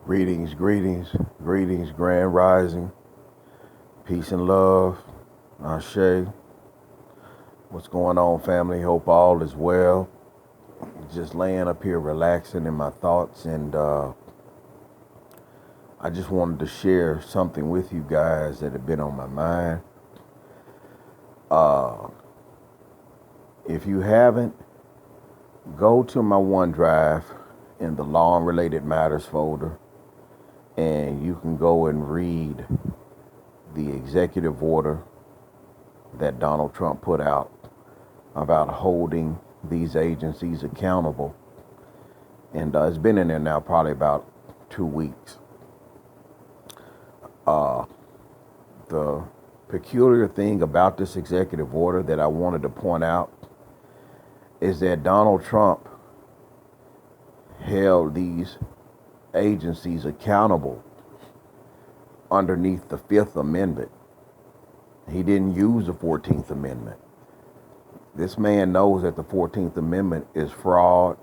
Greetings, greetings, greetings, grand rising, peace and love, Ashe. What's going on, family? Hope all is well. Just laying up here relaxing in my thoughts, and I just wanted to share something with you guys that had been on my mind. If you haven't, go to my OneDrive in the Law and Related Matters folder, and you can go and read the executive order that Donald Trump put out about holding these agencies accountable. And it's been in there now probably about 2 weeks. The peculiar thing about this executive order that I wanted to point out is that Donald Trump held these agencies accountable underneath the Fifth Amendment. He didn't use the 14th Amendment. This man knows that the 14th Amendment is fraud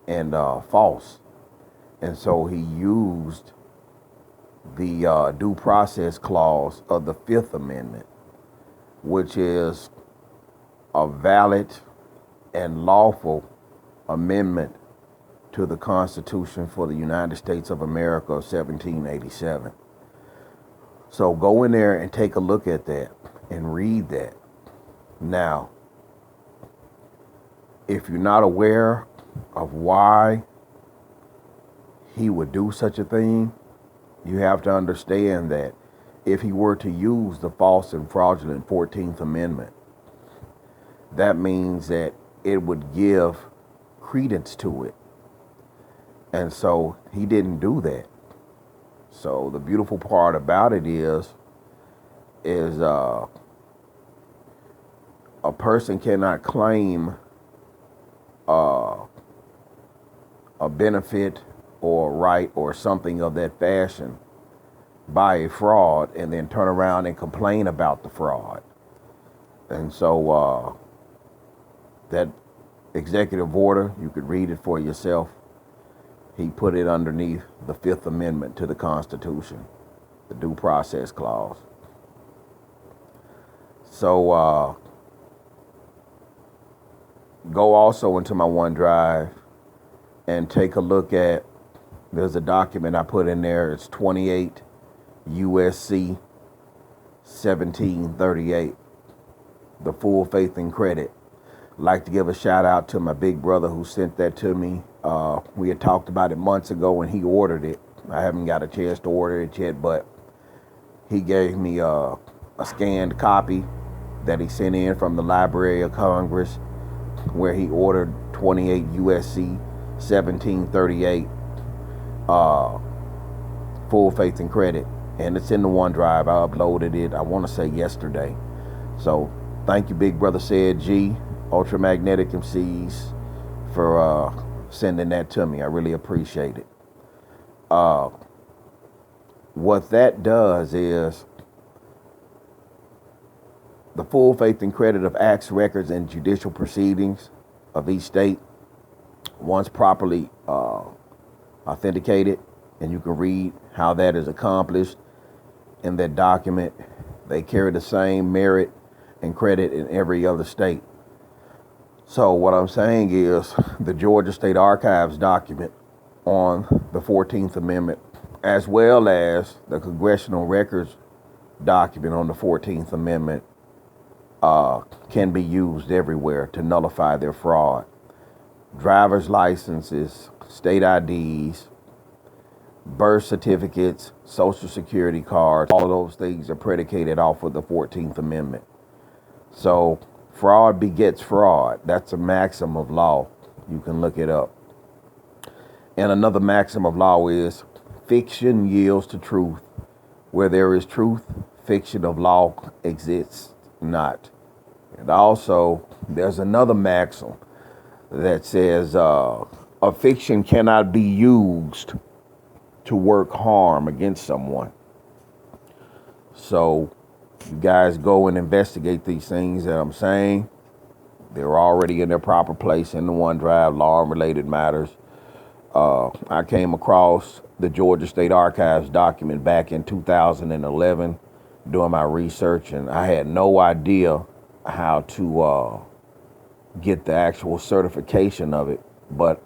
and false. And so he used the due process clause of the Fifth Amendment, which is a valid and lawful amendment to the Constitution for the United States of America of 1787. So go in there and take a look at that and read that. Now, if you're not aware of why he would do such a thing, you have to understand that if he were to use the false and fraudulent 14th Amendment, that means that it would give credence to it. And so he didn't do that. So the beautiful part about it is a person cannot claim a benefit or right or something of that fashion by a fraud and then turn around and complain about the fraud. And so that executive order, you could read it for yourself. He put it underneath the Fifth Amendment to the Constitution, the due process clause. So go also into my OneDrive and take a look at, there's a document I put in there. It's 28 USC 1738, the full faith and credit. I'd like to give a shout out to my big brother who sent that to me. We had talked about it months ago and he ordered it. I haven't got a chance to order it yet, but he gave me a scanned copy that he sent in from the Library of Congress, where he ordered 28 USC 1738 full faith and credit, and it's in the OneDrive. I uploaded it, I want to say yesterday. So thank you, big brother said G Ultramagnetic MCs, for sending that to me. I really appreciate it. What that does is the full faith and credit of acts, records, and judicial proceedings of each state, once properly authenticated, and you can read how that is accomplished in that document. They carry the same merit and credit in every other state. So what I'm saying is the Georgia State Archives document on the 14th Amendment, as well as the Congressional Records document on the 14th Amendment, can be used everywhere to nullify their fraud. Driver's licenses, state IDs, birth certificates, social security cards, all of those things are predicated off of the 14th Amendment. So fraud begets fraud. That's a maxim of law. You can look it up. And another maxim of law is fiction yields to truth. Where there is truth, fiction of law exists not. And also, there's another maxim that says a fiction cannot be used to work harm against someone. So you guys go and investigate these things that I'm saying. They're already in their proper place in the OneDrive, Law and Related Matters. I came across the Georgia State Archives document back in 2011 doing my research, and I had no idea how to get the actual certification of it, but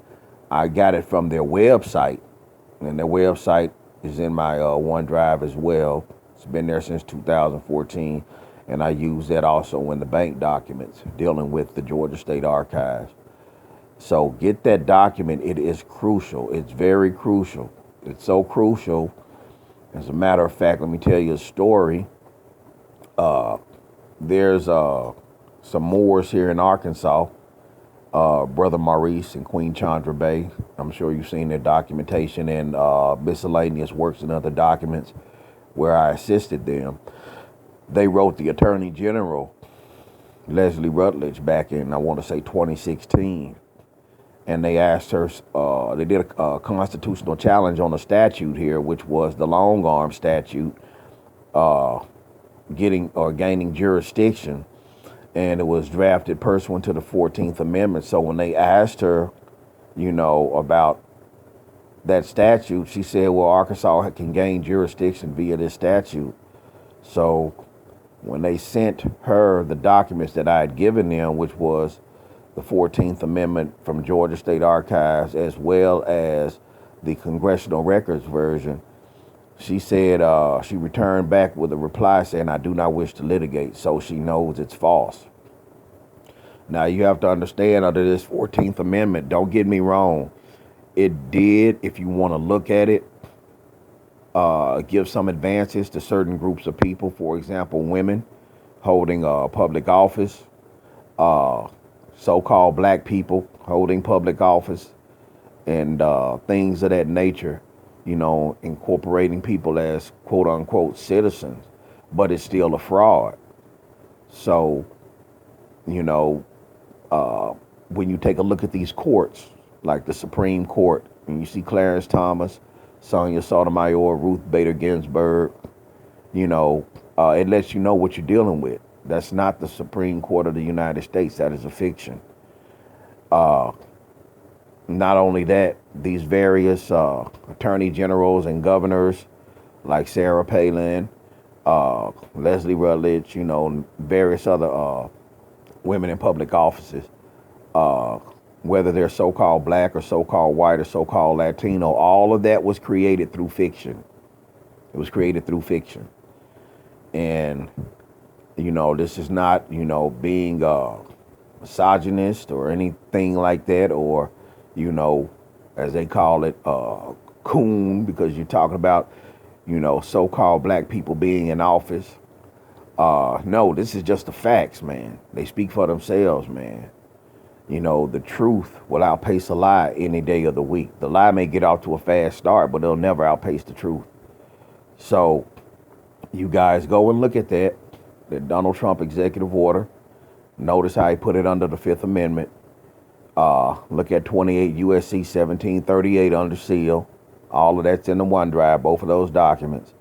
I got it from their website, and their website is in my OneDrive as well. It's been there since 2014, and I use that also in the bank documents dealing with the Georgia State Archives. So get that document. It is crucial. It's very crucial. It's so crucial. As a matter of fact, let me tell you a story. There's some Muurs here in Arkansas, Brother Maurice and Queen Chandra Bay. I'm sure you've seen their documentation and miscellaneous works and other documents where I assisted them. They wrote the Attorney General, Leslie Rutledge, back in, I want to say, 2016. And they asked her, they did a constitutional challenge on a statute here, which was the long arm statute, gaining jurisdiction. And it was drafted pursuant to the 14th Amendment. So when they asked her, about that statute, she said, well, Arkansas can gain jurisdiction via this statute. So when they sent her the documents that I had given them, which was the 14th Amendment from Georgia State Archives, as well as the Congressional Records version, she said she returned back with a reply saying, I do not wish to litigate, so she knows it's false. Now, you have to understand, under this 14th Amendment, don't get me wrong, it did, if you want to look at it, give some advances to certain groups of people. For example, women holding public office, so-called black people holding public office, and things of that nature, incorporating people as quote-unquote citizens, but it's still a fraud. So, when you take a look at these courts, like the Supreme Court, and you see Clarence Thomas, Sonia Sotomayor, Ruth Bader Ginsburg, it lets you know what you're dealing with. That's not the Supreme Court of the United States. That is a fiction. Not only that, these various attorney generals and governors, like Sarah Palin, Leslie Rutledge, various other women in public offices, whether they're so-called black or so-called white or so-called Latino, all of that was created through fiction. It was created through fiction. And, this is not, being misogynist or anything like that, or, as they call it, coon, because you're talking about, so-called black people being in office. No, this is just the facts, man. They speak for themselves, man. The truth will outpace a lie any day of the week. The lie may get off to a fast start, but it'll never outpace the truth. So you guys go and look at that Donald Trump executive order. Notice how he put it under the Fifth Amendment. Look at 28 USC 1738 under seal. All of that's in the OneDrive, both of those documents.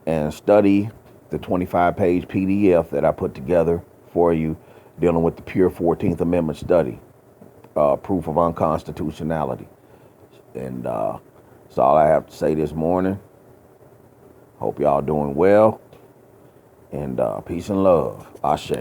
And study the 25-page PDF that I put together for you dealing with the pure 14th Amendment study, proof of unconstitutionality. And that's all I have to say this morning. Hope y'all doing well. And peace and love. Ashe.